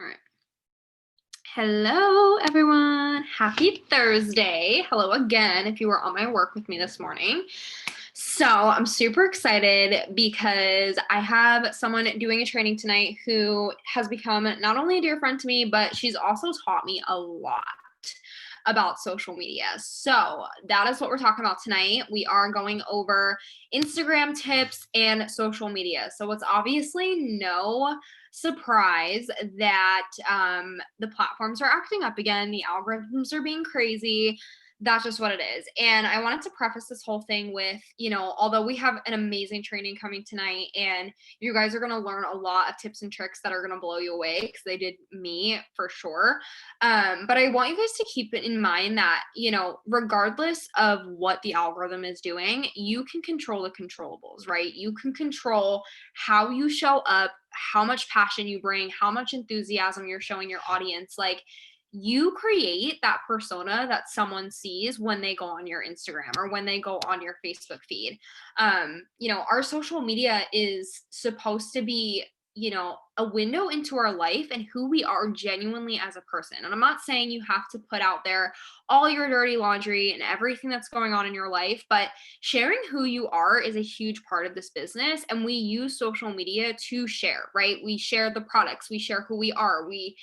All right. Hello, everyone. Happy Thursday. Hello again if you were on my work with me this morning. So I'm super excited because I have someone doing a training tonight who has become not only a dear friend to me, but she's also taught me a lot about social media. So that is what we're talking about tonight. We are going over Instagram tips and social media. So it's obviously no surprise that the platforms are acting up again. The algorithms are being crazy. That's just what it is. And I wanted to preface this whole thing with, although we have an amazing training coming tonight and you guys are going to learn a lot of tips and tricks that are going to blow you away because they did me for sure. But I want you guys to keep it in mind that, regardless of what the algorithm is doing, you can control the controllables, right? You can control how you show up, how much passion you bring, how much enthusiasm you're showing your audience. Like, you create that persona that someone sees when they go on your Instagram or when they go on your Facebook feed. Our social media is supposed to be, a window into our life and who we are genuinely as a person. And I'm not saying you have to put out there all your dirty laundry and everything that's going on in your life, but sharing who you are is a huge part of this business. And we use social media to share, right? We share the products, we share who we are, we,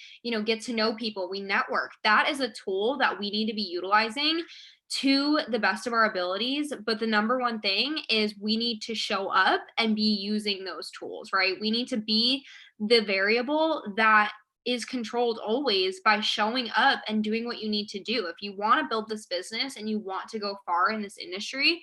get to know people, we network. That is a tool that we need to be utilizing to the best of our abilities. But the number one thing is we need to show up and be using those tools, right? We need to be the variable that is controlled always by showing up and doing what you need to do. If you want to build this business and you want to go far in this industry,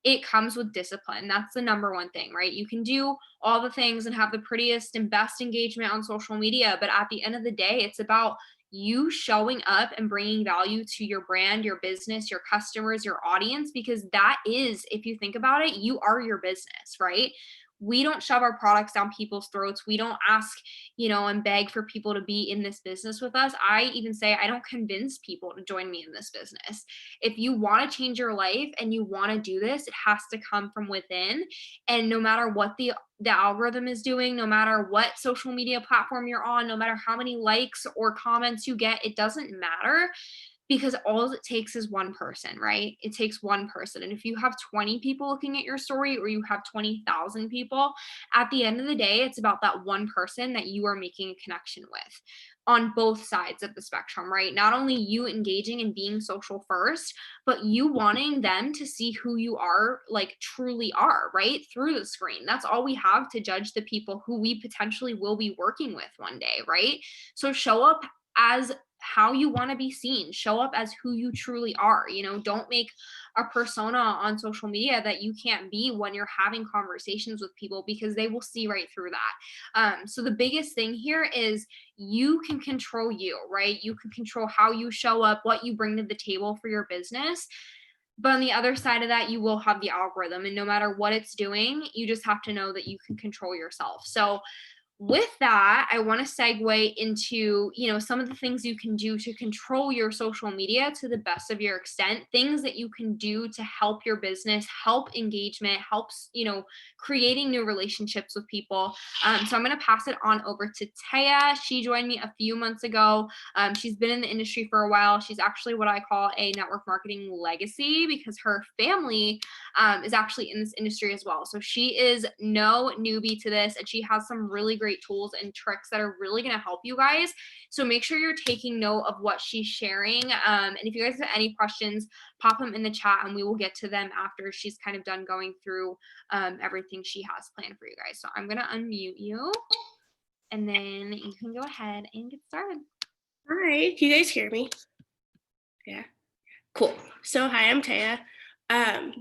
it comes with discipline. That's the number one thing, right? You can do all the things and have the prettiest and best engagement on social media, but at the end of the day, it's about you showing up and bringing value to your brand, your business, your customers, your audience, because that is, if you think about it, you are your business, right? We don't shove our products down people's throats. We don't ask, and beg for people to be in this business with us. I even say I don't convince people to join me in this business. If you want to change your life and you want to do this, it has to come from within. And no matter what the algorithm is doing, no matter what social media platform you're on, no matter how many likes or comments you get, it doesn't matter, because all it takes is one person, right? It takes one person. And if you have 20 people looking at your story or you have 20,000 people, at the end of the day, it's about that one person that you are making a connection with on both sides of the spectrum, right? Not only you engaging and being social first, but you wanting them to see who you are, like truly are, right? Through the screen. That's all we have to judge the people who we potentially will be working with one day, right? So show up as how you want to be seen. Show up as who you truly are. Don't make a persona on social media that you can't be when you're having conversations with people, because they will see right through that. So the biggest thing here is you can control you, right? You can control how you show up, what you bring to the table for your business. But on the other side of that, you will have the algorithm, and no matter what it's doing, you just have to know that you can control yourself. So with that, I want to segue into, some of the things you can do to control your social media to the best of your extent, things that you can do to help your business, help engagement, helps, creating new relationships with people. So I'm going to pass it on over to Taea. She joined me a few months ago. She's been in the industry for a while. She's actually what I call a network marketing legacy, because her family is actually in this industry as well. So she is no newbie to this, and she has some really great tools and tricks that are really going to help you guys. So make sure you're taking note of what she's sharing. And if you guys have any questions, pop them in the chat and we will get to them after she's kind of done going through everything she has planned for you guys. So I'm going to unmute you and then you can go ahead and get started. Hi, can you guys hear me? Yeah, cool. So hi, I'm Taea.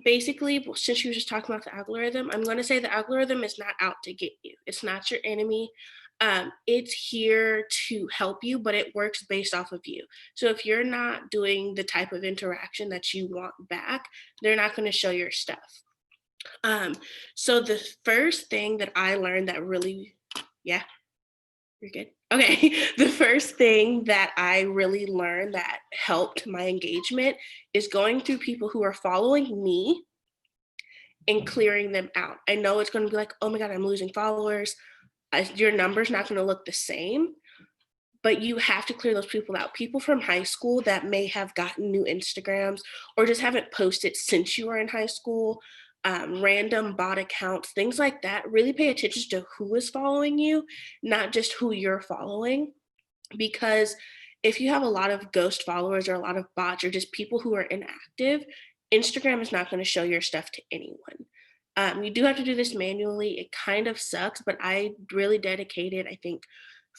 Basically, since you were just talking about the algorithm, I'm going to say the algorithm is not out to get you. It's not your enemy. It's here to help you, but it works based off of you. So if you're not doing the type of interaction that you want back, they're not going to show your stuff. So the first thing that I learned that really, yeah, you're good. Okay, the first thing that I really learned that helped my engagement is going through people who are following me and clearing them out. I know it's going to be like, oh my God, I'm losing followers. Your number's not going to look the same, but you have to clear those people out. People from high school that may have gotten new Instagrams or just haven't posted since you were in high school, random bot accounts, things like that. Really pay attention to who is following you, not just who you're following. Because if you have a lot of ghost followers or a lot of bots or just people who are inactive, Instagram is not going to show your stuff to anyone. You do have to do this manually. It kind of sucks, but I really dedicated, I think,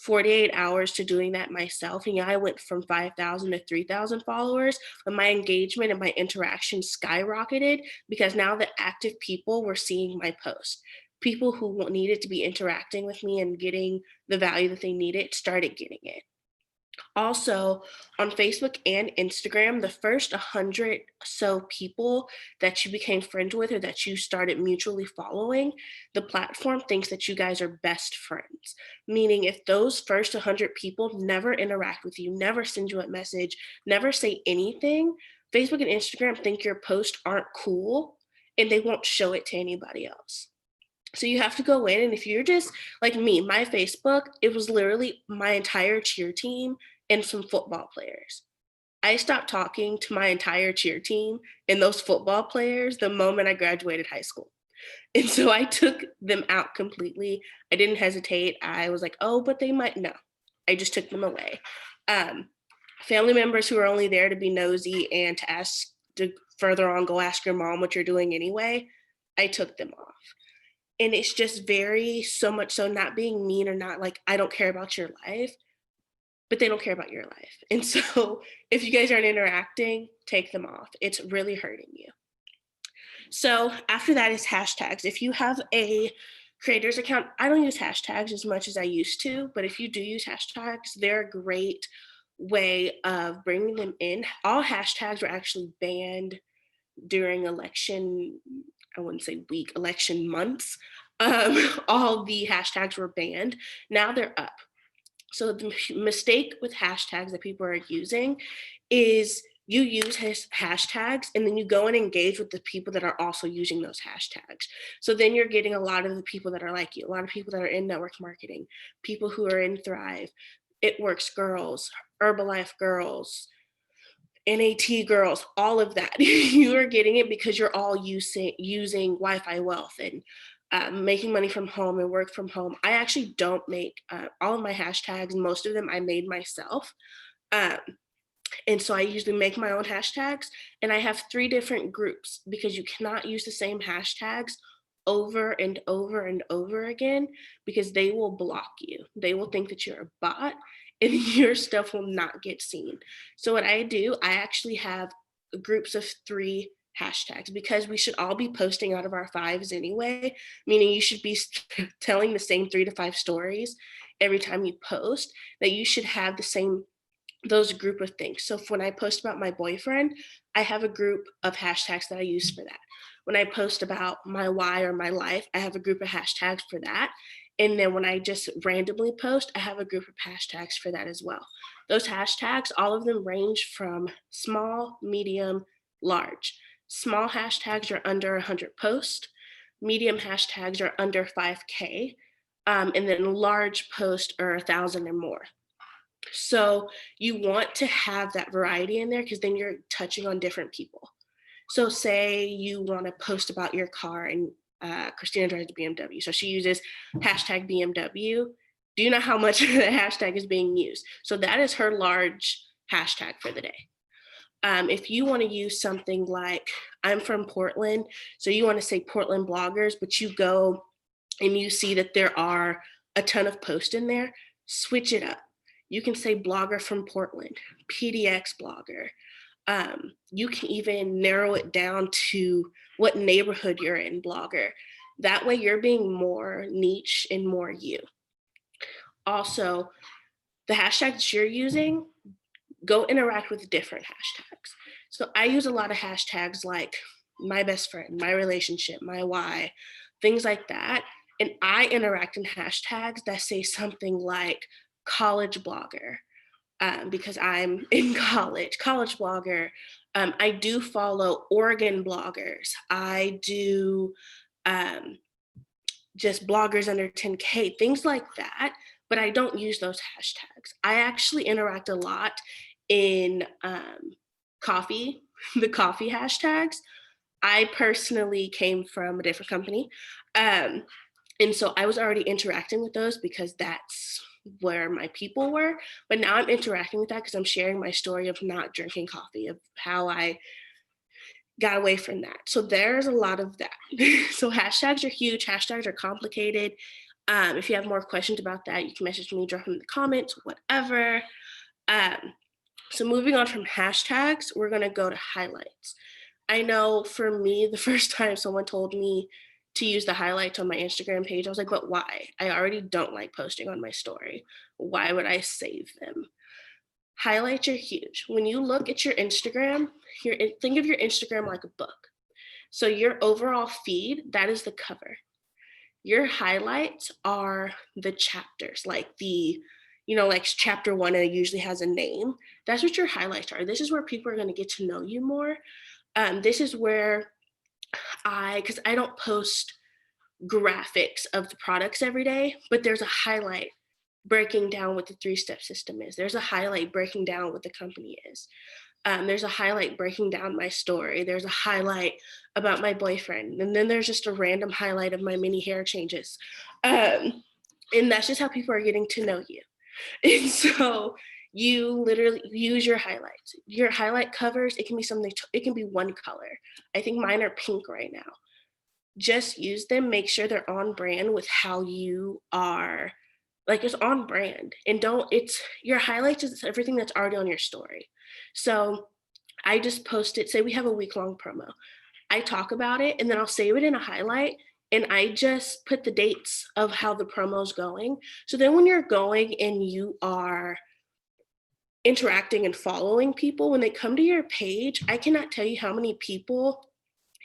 48 hours to doing that myself. And yeah, I went from 5,000 to 3,000 followers, but my engagement and my interaction skyrocketed because now the active people were seeing my post. People who needed to be interacting with me and getting the value that they needed started getting it. Also, on Facebook and Instagram, the first 100 so people that you became friends with or that you started mutually following, the platform thinks that you guys are best friends. Meaning, if those first 100 people never interact with you, never send you a message, never say anything, Facebook and Instagram think your posts aren't cool and they won't show it to anybody else. So you have to go in, and if you're just like me, my Facebook, it was literally my entire cheer team and some football players. I stopped talking to my entire cheer team and those football players the moment I graduated high school. And so I took them out completely. I didn't hesitate. I was like, oh, but they might know. I just took them away. Um, Family members who are only there to be nosy and to ask to further on go ask your mom what you're doing anyway, I took them off. And it's just very so much so not being mean or not like I don't care about your life, but they don't care about your life. And so if you guys aren't interacting, take them off. It's really hurting you. So after that is hashtags. If you have a creators account, I don't use hashtags as much as I used to, but if you do use hashtags, they're a great way of bringing them in. All hashtags were actually banned during election, I wouldn't say week, election months. All the hashtags were banned. Now they're up. So the mistake with hashtags that people are using is you use hashtags and then you go and engage with the people that are also using those hashtags. So then you're getting a lot of the people that are like you, a lot of people that are in network marketing, people who are in Thrive, It Works girls, Herbalife girls, NAT girls, all of that. You are getting it because you're all using Wi-Fi wealth and making money from home and work from home. I actually don't make all of my hashtags. Most of them I made myself. Um, and so I usually make my own hashtags, and I have 3 different groups because you cannot use the same hashtags over and over and over again because they will block you. They will think that you're a bot and your stuff will not get seen. So what I do, I actually have groups of 3 hashtags because we should all be posting out of our 5s anyway, meaning you should be telling the same 3 to 5 stories every time you post, that you should have the same those group of things. So when I post about my boyfriend, I have a group of hashtags that I use for that. When I post about my why or my life, I have a group of hashtags for that. And then when I just randomly post, I have a group of hashtags for that as well. Those hashtags, all of them range from small, medium, large. Small hashtags are under 100 posts. Medium hashtags are under 5K. And then large posts are 1,000 or more. So you want to have that variety in there because then you're touching on different people. So say you want to post about your car and Christina drives a BMW. So she uses hashtag BMW. Do you know how much the hashtag is being used? So that is her large hashtag for the day. If you want to use something like I'm from Portland, so you want to say Portland bloggers, but you go and you see that there are a ton of posts in there, switch it up. You can say blogger from Portland, PDX blogger. You can even narrow it down to what neighborhood you're in, blogger. That way you're being more niche and more you. Also, the hashtags you're using, go interact with different hashtags. So I use a lot of hashtags like my best friend, my relationship, my why, things like that. And I interact in hashtags that say something like college blogger, because I'm in college blogger. I do follow Oregon bloggers. I do just bloggers under 10K, things like that. but I don't use those hashtags. I actually interact a lot in coffee, the coffee hashtags. I personally came from a different company. Um, and so I was already interacting with those because that's where my people were. But now I'm interacting with that because I'm sharing my story of not drinking coffee, of how I got away from that. So there's a lot of that. So hashtags are huge, hashtags are complicated. If you have more questions about that, you can message me, drop them in the comments, whatever. Um, so moving on from hashtags, we're gonna go to highlights. I know for me, the first time someone told me to use the highlights on my Instagram page, I was like, but why? I already don't like posting on my story. Why would I save them? Highlights are huge. When you look at your Instagram, think of your Instagram like a book. So your overall feed, that is the cover. Your highlights are the chapters, like like chapter one, and it usually has a name. That's what your highlights are. This is where people are going to get to know you more. This is where because I don't post graphics of the products every day, but there's a highlight breaking down what the 3-step system is. There's a highlight breaking down what the company is. There's a highlight breaking down my story. There's a highlight about my boyfriend. And then there's just a random highlight of my mini hair changes. And that's just how people are getting to know you. And so you literally use your highlights. Your highlight covers, it can be something, it can be one color. I think mine are pink right now. Just use them, make sure they're on brand with how you are, like it's on brand. And it's your highlights is everything that's already on your story. So I just posted, say we have a week-long promo. I talk about it and then I'll save it in a highlight and I just put the dates of how the promo's going. So then when you're going and you are interacting and following people, when they come to your page, I cannot tell you how many people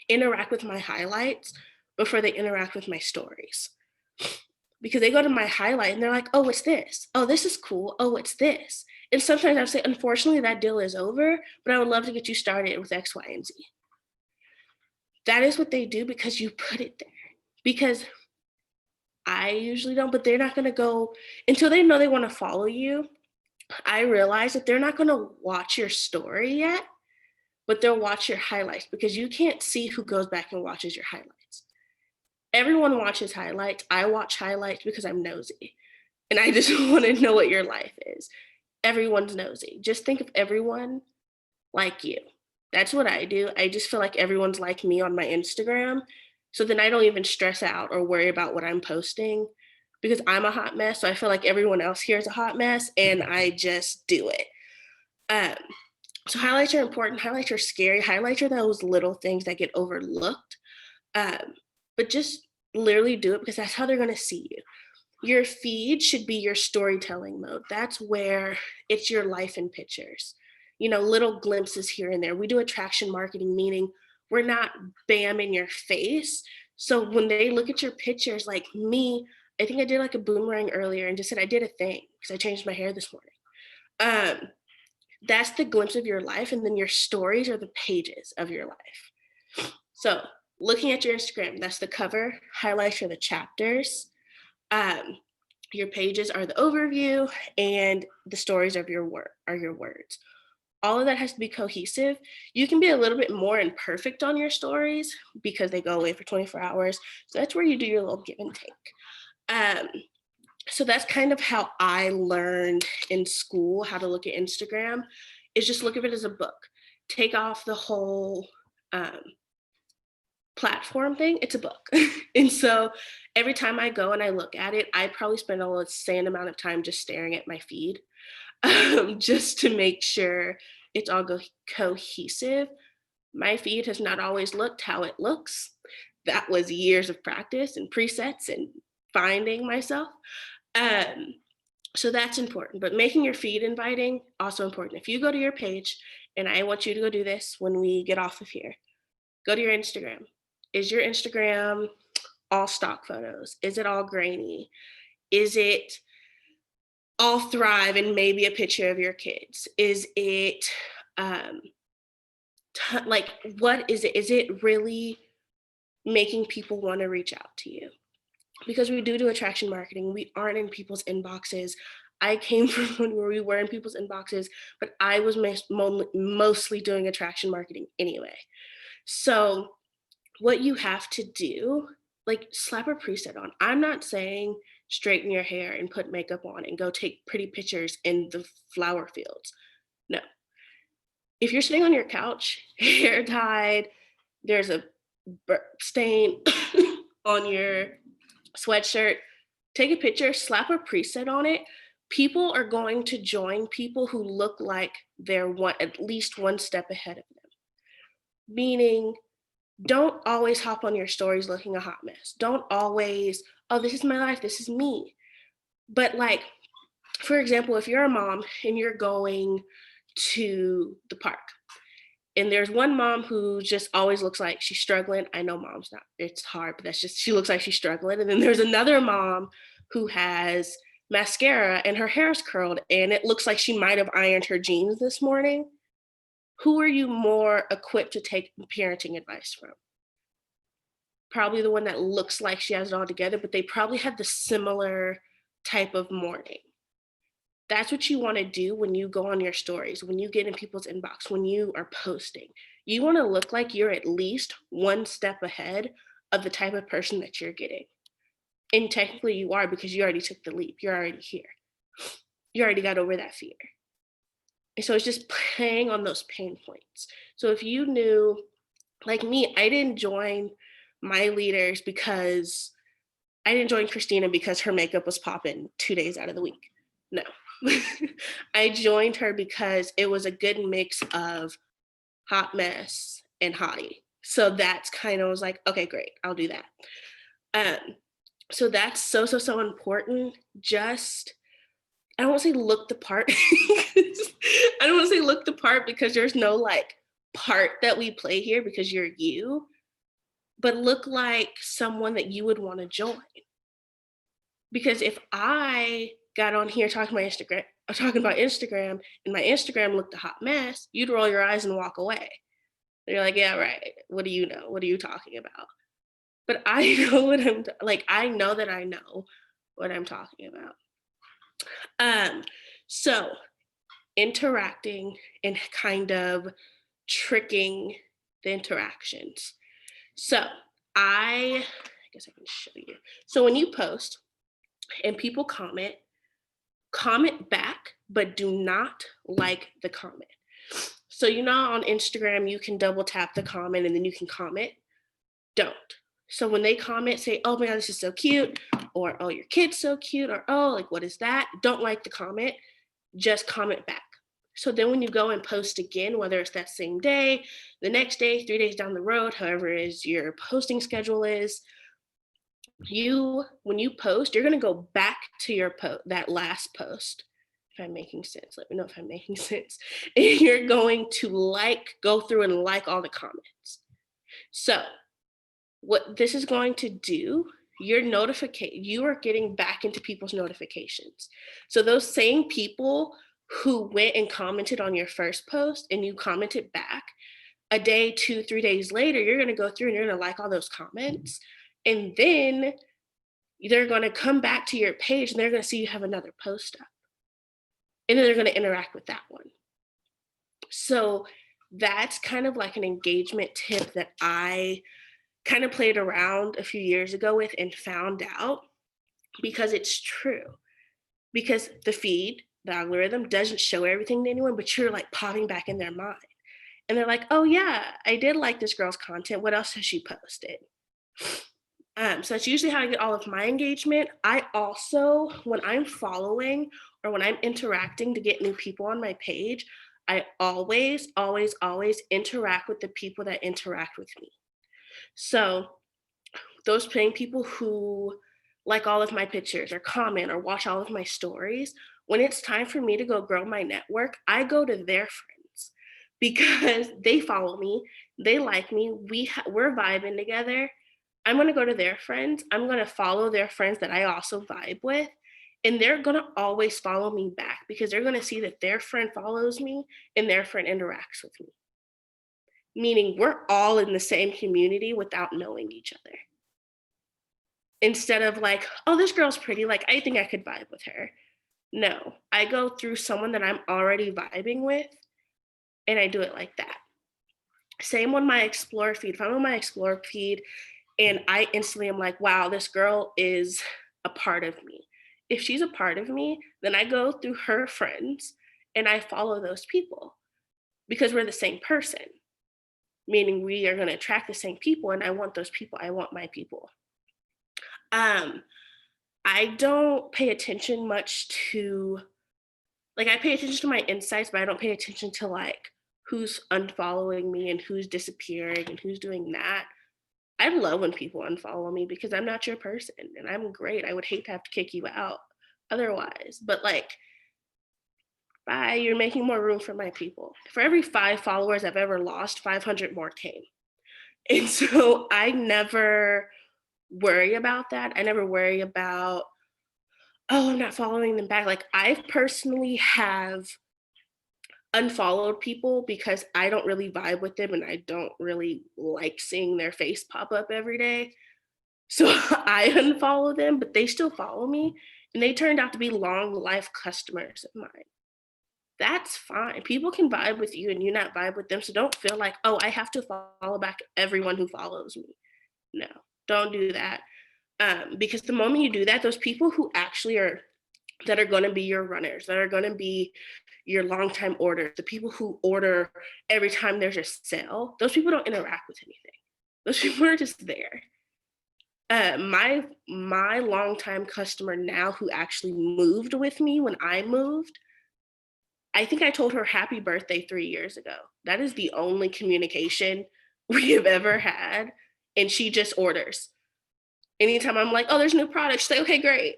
interact with my highlights before they interact with my stories. Because they go to my highlight and they're like, oh, what's this? Oh, this is cool. Oh, what's this? And sometimes I say, unfortunately, that deal is over, but I would love to get you started with X, Y, and Z. That is what they do because you put it there. Because I usually don't, but they're not going to go until they know they want to follow you. I realize that they're not going to watch your story yet, but they'll watch your highlights because you can't see who goes back and watches your highlights. Everyone watches highlights. I watch highlights because I'm nosy and I just want to know what your life is. Everyone's nosy. Just think of everyone like you. That's what I do. I just feel like everyone's like me on my Instagram. So then I don't even stress out or worry about what I'm posting because I'm a hot mess. So I feel like everyone else here is a hot mess and I just do it. So highlights are important. Highlights are scary. Highlights are those little things that get overlooked. But just literally do it because that's how they're going to see you. Your feed should be your storytelling mode. That's where it's your life in pictures. Little glimpses here and there. We do attraction marketing, meaning we're not bam in your face. So when they look at your pictures, like me, I think I did like a boomerang earlier and just said I did a thing because I changed my hair this morning. That's the glimpse of your life. And then your stories are the pages of your life. So looking at your Instagram, that's the cover. Highlights are the chapters. Your pages are the overview and the stories of your words. All of that has to be cohesive. You can be a little bit more imperfect on your stories because they go away for 24 hours. So that's where you do your little give and take. So that's kind of how I learned in school how to look at Instagram, is just look at it as a book. Take off the whole platform thing, it's a book. And so every time I go and I look at it, I probably spend a insane amount of time just staring at my feed just to make sure it's all cohesive. My feed has not always looked how it looks. That was years of practice and presets and finding myself. So that's important, but making your feed inviting, also important. If you go to your page, and I want you to go do this when we get off of here, go to your Instagram. Is your Instagram all stock photos? Is it all grainy? Is it all thrive and maybe a picture of your kids? Is it what is it? Is it really making people want to reach out to you? because we do attraction marketing, we aren't in people's inboxes. I came from one where we were in people's inboxes, but I was mostly doing attraction marketing anyway. So what you have to do, like slap a preset on. I'm not saying straighten your hair and put makeup on and go take pretty pictures in the flower fields. No. If you're sitting on your couch, hair tied, there's a stain on your sweatshirt, take a picture, slap a preset on it. People are going to join people who look like they're at least one step ahead of them. Meaning, don't always hop on your stories looking a hot mess. Don't always, oh, this is my life, this is me. But like, for example, if you're a mom and you're going to the park, and there's one mom who just always looks like she's struggling. I know mom's not, it's hard, but that's just, she looks like she's struggling. And then there's another mom who has mascara and her hair's curled and it looks like she might have ironed her jeans this morning. Who are you more equipped to take parenting advice from? Probably the one that looks like she has it all together, but they probably had the similar type of morning. That's what you want to do when you go on your stories, when you get in people's inbox, when you are posting. You want to look like you're at least one step ahead of the type of person that you're getting. And technically you are, because you already took the leap. You're already here. You already got over that fear. And so it's just playing on those pain points. So if you knew, like me, I didn't join my leaders because I didn't join Christina because her makeup was popping 2 days out of the week. No. I joined her because it was a good mix of hot mess and hottie. So that's kind of was like, okay, great, I'll do that. So that's so important. Just, I don't want to say look the part. I don't want to say look the part because there's no like part that we play here because you're you, but look like someone that you would want to join. Because if I got on here talking about Instagram and my Instagram looked a hot mess, you'd roll your eyes and walk away. And you're like, yeah, right. What do you know? What are you talking about? But I know what I'm like. I know that I know what I'm talking about. So interacting and kind of tricking the interactions. So I guess I can show you. So when you post and people comment back, but do not like the comment. So you know on Instagram, you can double tap the comment and then you can comment. Don't. So when they comment, say, oh my God, this is so cute, or oh, your kid's so cute, or oh, like, what is that? Don't like the comment, just comment back. So then when you go and post again, whether it's that same day, the next day, 3 days down the road, however is your posting schedule is, when you post, you're going to go back to your that last post. If I'm making sense, let me know if I'm making sense. And you're going to go through and like all the comments. So what this is going to do, you are getting back into people's notifications. So those same people who went and commented on your first post and you commented back, a day, 2, 3 days later, you're going to go through and you're going to like all those comments. And then they're going to come back to your page and they're going to see you have another post up. And then they're going to interact with that one. So that's kind of like an engagement tip that I kind of played around a few years ago with and found out, because it's true. Because the algorithm doesn't show everything to anyone, but you're like popping back in their mind. And they're like, oh yeah, I did like this girl's content. What else has she posted? So that's usually how I get all of my engagement. I also, when I'm following or when I'm interacting to get new people on my page, I always interact with the people that interact with me. So those same people who like all of my pictures or comment or watch all of my stories, when it's time for me to go grow my network, I go to their friends because they follow me, they like me, we're vibing together. I'm going to go to their friends. I'm going to follow their friends that I also vibe with. And they're going to always follow me back because they're going to see that their friend follows me and their friend interacts with me. Meaning we're all in the same community without knowing each other. instead of like, oh, this girl's pretty, like I think I could vibe with her. No, I go through someone that I'm already vibing with and I do it like that. Same on my explore feed. If I'm on my explore feed and I instantly am like, wow, this girl is a part of me. If she's a part of me, then I go through her friends and I follow those people because we're the same person, meaning we are going to attract the same people. And I want those people. I want my people. Um, I don't pay attention much to, like, I pay attention to my insights, but I don't pay attention to like who's unfollowing me and who's disappearing and who's doing that. I love when people unfollow me because I'm not your person and I'm great. I would hate to have to kick you out otherwise. But like, bye, you're making more room for my people. For every 5 followers I've ever lost, 500 more came. And so I never worry about that. I never worry about, oh, I'm not following them back. Like, I personally have unfollowed people because I don't really vibe with them and I don't really like seeing their face pop up every day. So I unfollow them, but they still follow me and they turned out to be long life customers of mine. That's fine. People can vibe with you and you not vibe with them. So don't feel like, oh, I have to follow back everyone who follows me. No, don't do that. Because the moment you do that, those people who actually are that are going to be your runners, that are going to be your longtime orders, the people who order every time there's a sale, those people don't interact with anything. Those people are just there. My longtime customer now who actually moved with me when I moved, I think I told her happy birthday 3 years ago. That is the only communication we have ever had. And she just orders. Anytime I'm like, oh, there's new products, she's like, okay, great.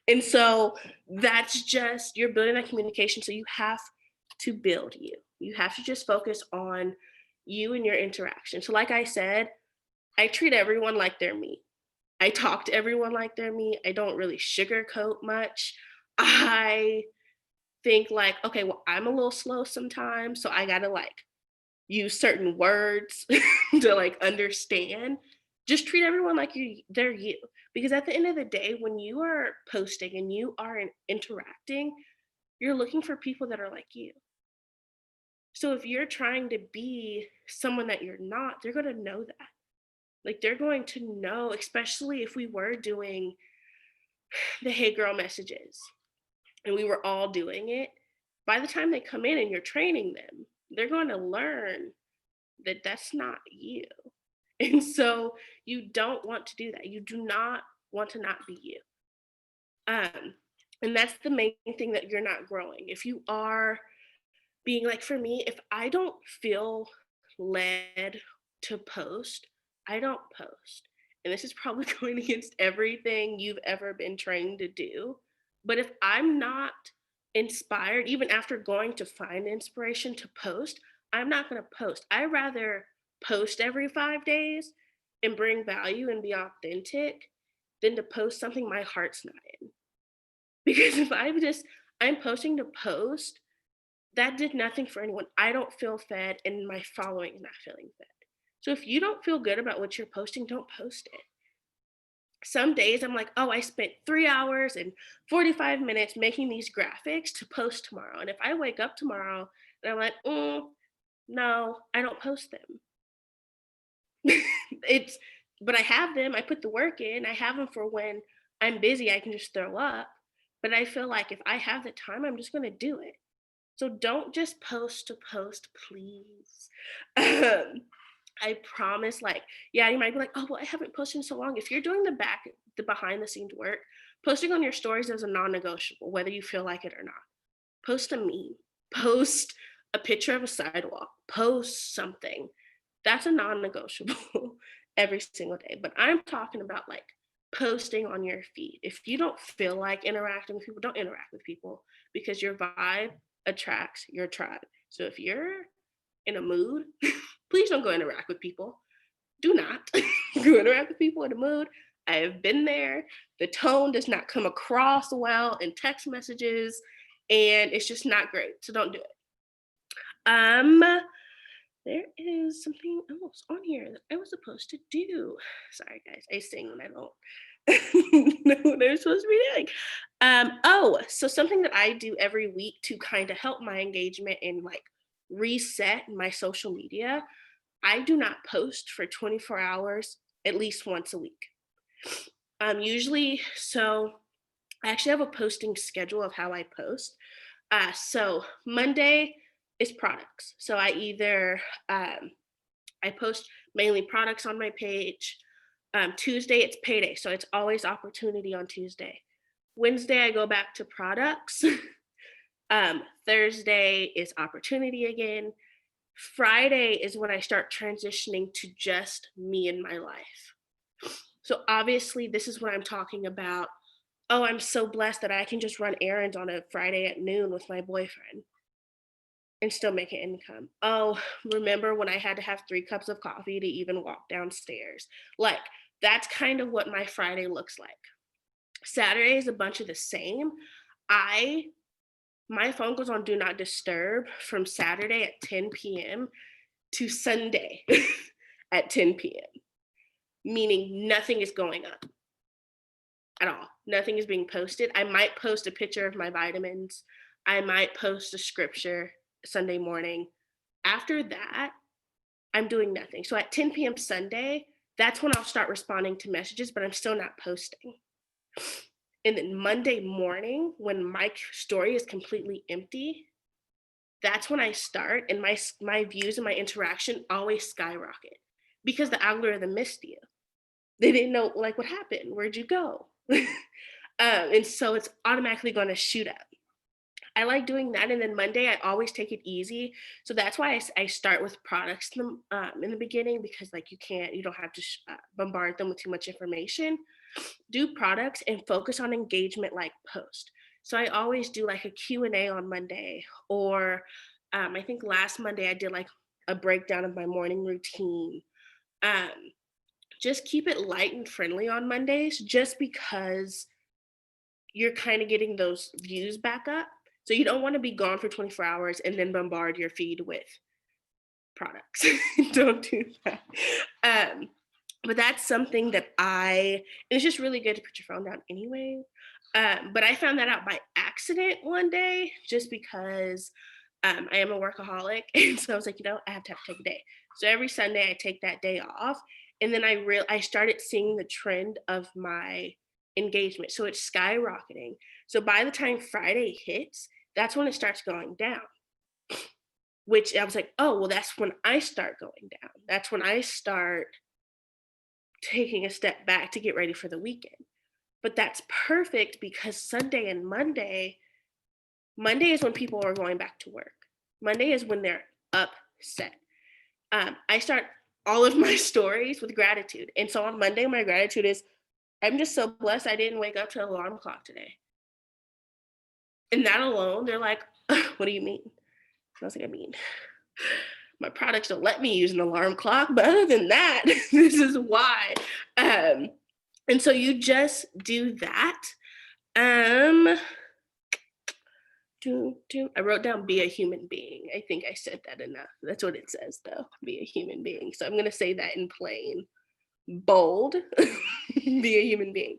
And so that's just, you're building that communication. So you have to build you. You have to just focus on you and your interaction. So like I said, I treat everyone like they're me. I talk to everyone like they're me. I don't really sugarcoat much. I think like, okay, well, I'm a little slow sometimes. So I gotta like use certain words to like understand. Just treat everyone like they're you. Because at the end of the day, when you are posting and you are interacting, you're looking for people that are like you. So if you're trying to be someone that you're not, they're going to know that. Like they're going to know, especially if we were doing the hey girl messages and we were all doing it. By the time they come in and you're training them, they're going to learn that that's not you. And so you don't want to do that. You do not want to not be you. And that's the main thing that you're not growing. If you are being like, for me, if I don't feel led to post, I don't post. And this is probably going against everything you've ever been trained to do. But if I'm not inspired, even after going to find inspiration to post, I'm not going to post. I rather post every 5 days and bring value and be authentic than to post something my heart's not in. Because if I'm posting to post, that did nothing for anyone. I don't feel fed and my following is not feeling fed. So if you don't feel good about what you're posting, don't post it. Some days I'm like, oh, I spent 3 hours and 45 minutes making these graphics to post tomorrow. And if I wake up tomorrow and I'm like, no, I don't post them. it's, but I have them. I put the work in. I have them for when I'm busy. I can just throw up. But I feel like if I have the time, I'm just going to do it. So don't just post to post, please. I promise, like, yeah, you might be like, oh, well, I haven't posted in so long. If you're doing the behind the scenes work, posting on your stories is a non-negotiable, whether you feel like it or not. Post a meme, post a picture of a sidewalk, post something. That's a non-negotiable every single day. But I'm talking about like posting on your feed. If you don't feel like interacting with people, don't interact with people because your vibe attracts your tribe. So if you're in a mood, please don't go interact with people. Do not go interact with people in a mood. I have been there. The tone does not come across well in text messages, and it's just not great. So don't do it. There is something else on here that I was supposed to do. Sorry, guys. I sing when I don't know what I'm supposed to be doing. So something that I do every week to kind of help my engagement and like reset my social media, I do not post for 24 hours at least once a week. Usually, so I actually have a posting schedule of how I post. So Monday is products. So I post mainly products on my page. Tuesday it's payday, so it's always opportunity on Tuesday. Wednesday I go back to products. Thursday is opportunity again. Friday is when I start transitioning to just me and my life. So obviously this is what I'm talking about. Oh, I'm so blessed that I can just run errands on a Friday at noon with my boyfriend and still make an income. Oh, remember when I had to have 3 cups of coffee to even walk downstairs? Like, that's kind of what my Friday looks like. Saturday is a bunch of the same. My phone goes on do not disturb from Saturday at 10 p.m. to Sunday at 10 p.m., meaning nothing is going up at all. Nothing is being posted. I might post a picture of my vitamins. I might post a scripture Sunday morning. After that, I'm doing nothing. So at 10 p.m. Sunday, that's when I'll start responding to messages, but I'm still not posting. And then Monday morning, when my story is completely empty, that's when I start, and my views and my interaction always skyrocket because the algorithm missed you. They didn't know like what happened. Where'd you go? And so it's automatically going to shoot up. I like doing that. And then Monday, I always take it easy. So that's why I start with products in the beginning, because like you don't have to bombard them with too much information. Do products and focus on engagement like post. So I always do like a Q&A on Monday, or I think last Monday I did like a breakdown of my morning routine. Um, just keep it light and friendly on Mondays, just because you're kind of getting those views back up. So you don't want to be gone for 24 hours and then bombard your feed with products. Don't do that. But that's something that it's just really good to put your phone down anyway. But I found that out by accident one day, just because I am a workaholic. And so I was like, I have to take a day. So every Sunday I take that day off. And then I started seeing the trend of my engagement. So it's skyrocketing. So by the time Friday hits, that's when it starts going down. Which I was like, oh, well, that's when I start going down. That's when I start taking a step back to get ready for the weekend. But that's perfect because Sunday and Monday is when people are going back to work. Monday is when they're upset. I start all of my stories with gratitude. And so on Monday, my gratitude is, I'm just so blessed I didn't wake up to an alarm clock today. And that alone, they're like, what do you mean? I was like, my products don't let me use an alarm clock, but other than that, this is why. And so you just do that. I wrote down be a human being. I think I said that enough. That's what it says though, be a human being. So I'm going to say that in plain, bold, be a human being.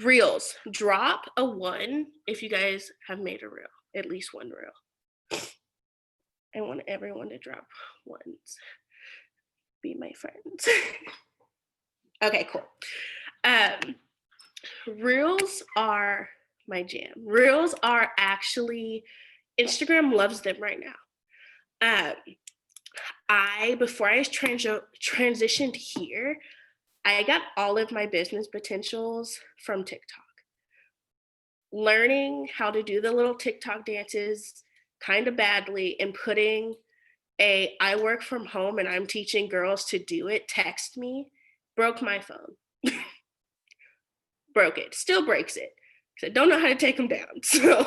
Reels, drop a 1 if you guys have made a reel, at least 1 reel. I want everyone to drop 1s. Be my friends. Okay, cool. Reels are my jam. Reels are actually, Instagram loves them right now. Before I transitioned here, I got all of my business potentials from TikTok. Learning how to do the little TikTok dances kind of badly and putting I work from home and I'm teaching girls to do it, text me, broke my phone. Broke it, still breaks it. Because I don't know how to take them down. So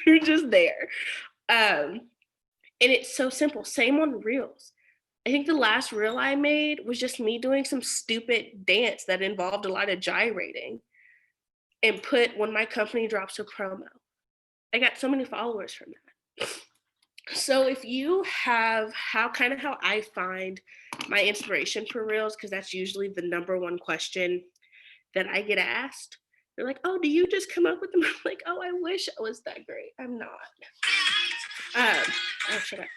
you're just there. And it's so simple. Same on Reels. I think the last reel I made was just me doing some stupid dance that involved a lot of gyrating, and put when my company drops a promo. I got so many followers from that. So if you have how I find my inspiration for reels, because that's usually the number one question that I get asked. They're like, oh, do you just come up with them? I'm like, oh, I wish I was that great. I'm not. Oh, shut up.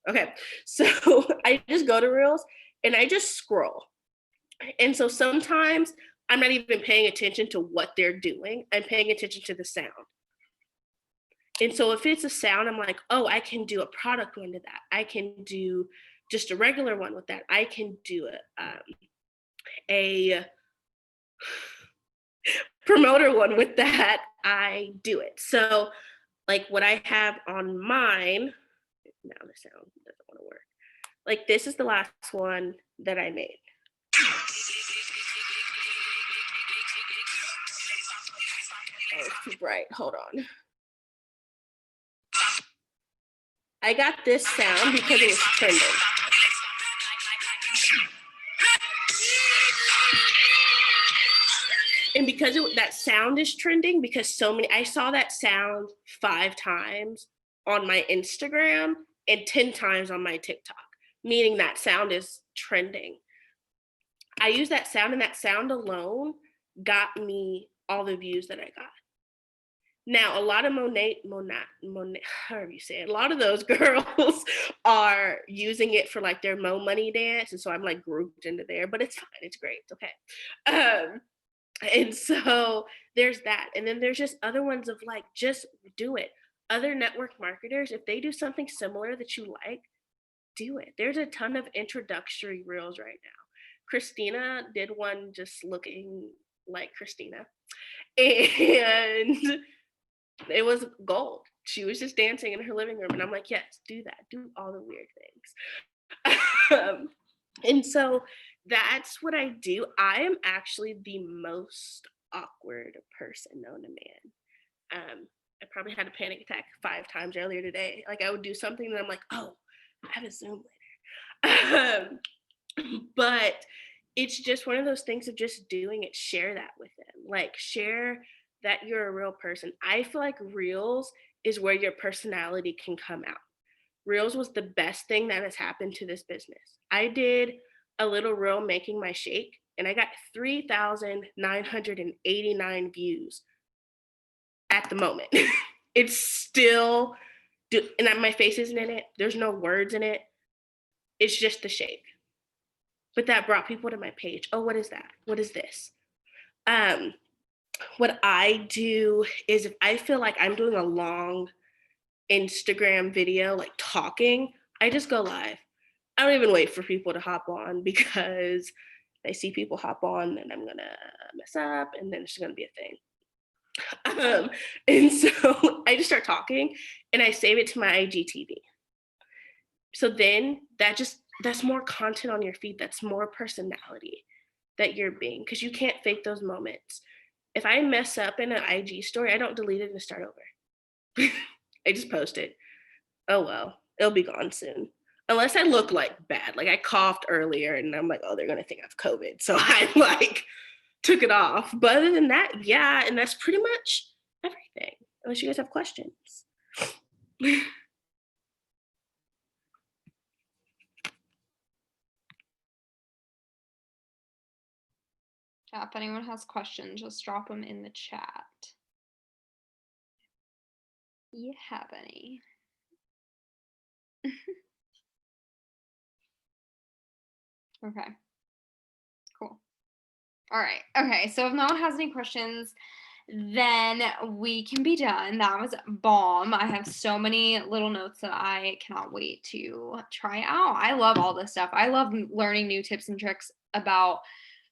Okay, so I just go to Reels and I just scroll. And so sometimes I'm not even paying attention to what they're doing. I'm paying attention to the sound. And so if it's a sound, I'm like, oh, I can do a product one to that. I can do just a regular one with that. I can do a promoter one with that. I do it. So like what I have on mine, now the sound doesn't want to work. Like this is the last one that I made. Oh, it's too bright. Hold on. I got this sound because it was trending. And because that sound is trending, because so many, I saw that sound 5 times on my Instagram and 10 times on my TikTok, meaning that sound is trending. I use that sound, and that sound alone got me all the views that I got. Now, a lot of Monet, however you say it, a lot of those girls are using it for like their Mo Money dance. And so I'm like grouped into there, but it's fine. It's great. It's okay. And so there's that. And then there's just other ones of like, just do it. Other network marketers, if they do something similar that you like, do it. There's a ton of introductory reels right now. Christina did one just looking like Christina. And it was gold. She was just dancing in her living room. And I'm like, yes, do that. Do all the weird things. And so that's what I do. I am actually the most awkward person known to man. I probably had a panic attack 5 times earlier today. Like I would do something and I'm like, oh, I have a Zoom later. But it's just one of those things of just doing it. Share that with them. Like share that you're a real person. I feel like Reels is where your personality can come out. Reels was the best thing that has happened to this business. I did a little reel making my shake and I got 3,989 views at the moment. It's still, and my face isn't in it. There's no words in it. It's just the shake. But that brought people to my page. Oh, what is that? What is this? What I do is if I feel like I'm doing a long Instagram video, like talking, I just go live. I don't even wait for people to hop on because if I see people hop on, then I'm gonna mess up and then it's gonna be a thing. And so I just start talking and I save it to my IGTV. So then that's more content on your feed. That's more personality that you're being, because you can't fake those moments. If I mess up in an IG story, I don't delete it and start over. I just post it. Oh well, it'll be gone soon. Unless I look like bad, like I coughed earlier and I'm like, oh, they're gonna think I have COVID. So I like took it off. But other than that, yeah, and that's pretty much everything. Unless you guys have questions. Yeah, if anyone has questions, just drop them in the chat. You have any? Okay. Cool. All right. Okay. So if no one has any questions, then we can be done. That was bomb. I have so many little notes that I cannot wait to try out. I love all this stuff. I love learning new tips and tricks about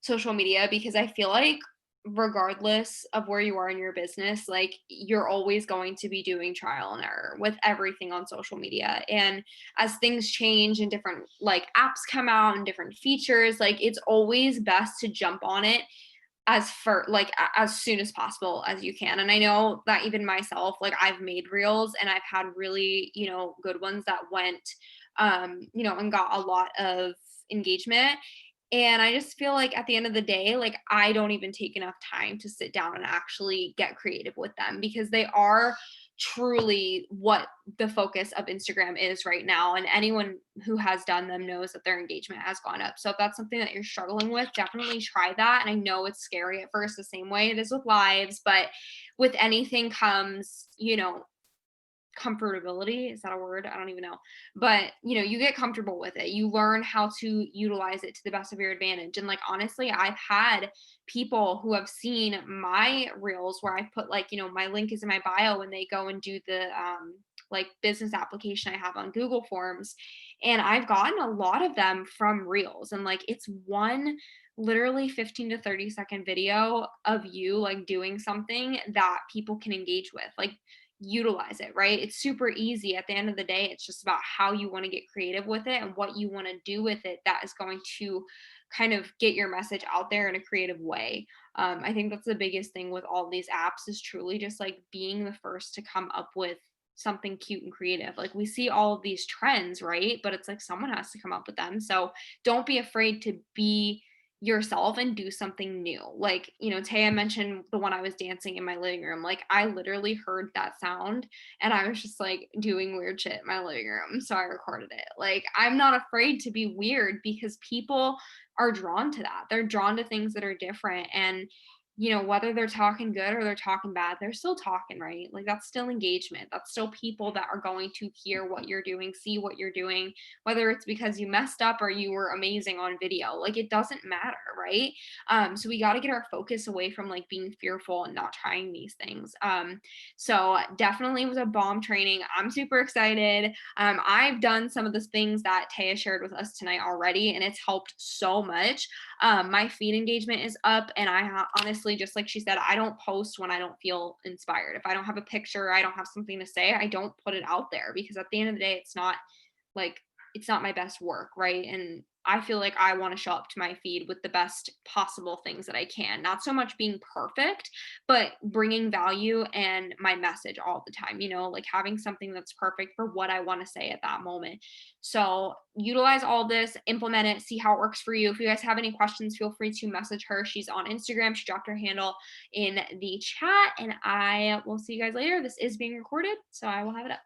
social media because I feel like regardless of where you are in your business, like you're always going to be doing trial and error with everything on social media. And as things change and different like apps come out and different features, like it's always best to jump on it as soon as possible as you can. And I know that even myself, like I've made reels and I've had really, good ones that went, and got a lot of engagement. And I just feel like at the end of the day, like I don't even take enough time to sit down and actually get creative with them because they are truly what the focus of Instagram is right now. And anyone who has done them knows that their engagement has gone up. So if that's something that you're struggling with, definitely try that. And I know it's scary at first, the same way it is with lives, but with anything comes, comfortability. Is that a word? I don't even know. But, you get comfortable with it. You learn how to utilize it to the best of your advantage. And like honestly, I've had people who have seen my reels where I put like, my link is in my bio and they go and do the like business application I have on Google Forms. And I've gotten a lot of them from reels. And like it's one literally 15 to 30-second video of you like doing something that people can engage with. Like utilize it, right? It's super easy. At the end of the day, it's just about how you want to get creative with it and what you want to do with it that is going to kind of get your message out there in a creative way. I think that's the biggest thing with all these apps is truly just like being the first to come up with something cute and creative. Like we see all of these trends, right? But it's like someone has to come up with them. So don't be afraid to be yourself and do something new. Like, Taya mentioned the one I was dancing in my living room. Like, I literally heard that sound and I was just like doing weird shit in my living room. So I recorded it. Like, I'm not afraid to be weird because people are drawn to that. They're drawn to things that are different. And whether they're talking good or they're talking bad, they're still talking, right? Like that's still engagement. That's still people that are going to hear what you're doing, see what you're doing, whether it's because you messed up or you were amazing on video. Like it doesn't matter, right? So we got to get our focus away from like being fearful and not trying these things. So definitely was a bomb training. I'm super excited. I've done some of the things that Taea shared with us tonight already, and it's helped so much. My feed engagement is up, and honestly, just like she said, I don't post when I don't feel inspired. If I don't have a picture, I don't have something to say, I don't put it out there because at the end of the day, it's not my best work, right? And I feel like I want to show up to my feed with the best possible things that I can. Not so much being perfect, but bringing value and my message all the time, like having something that's perfect for what I want to say at that moment. So utilize all this, implement it, see how it works for you. If you guys have any questions, feel free to message her. She's on Instagram. She dropped her handle in the chat, and I will see you guys later. This is being recorded, so I will have it up.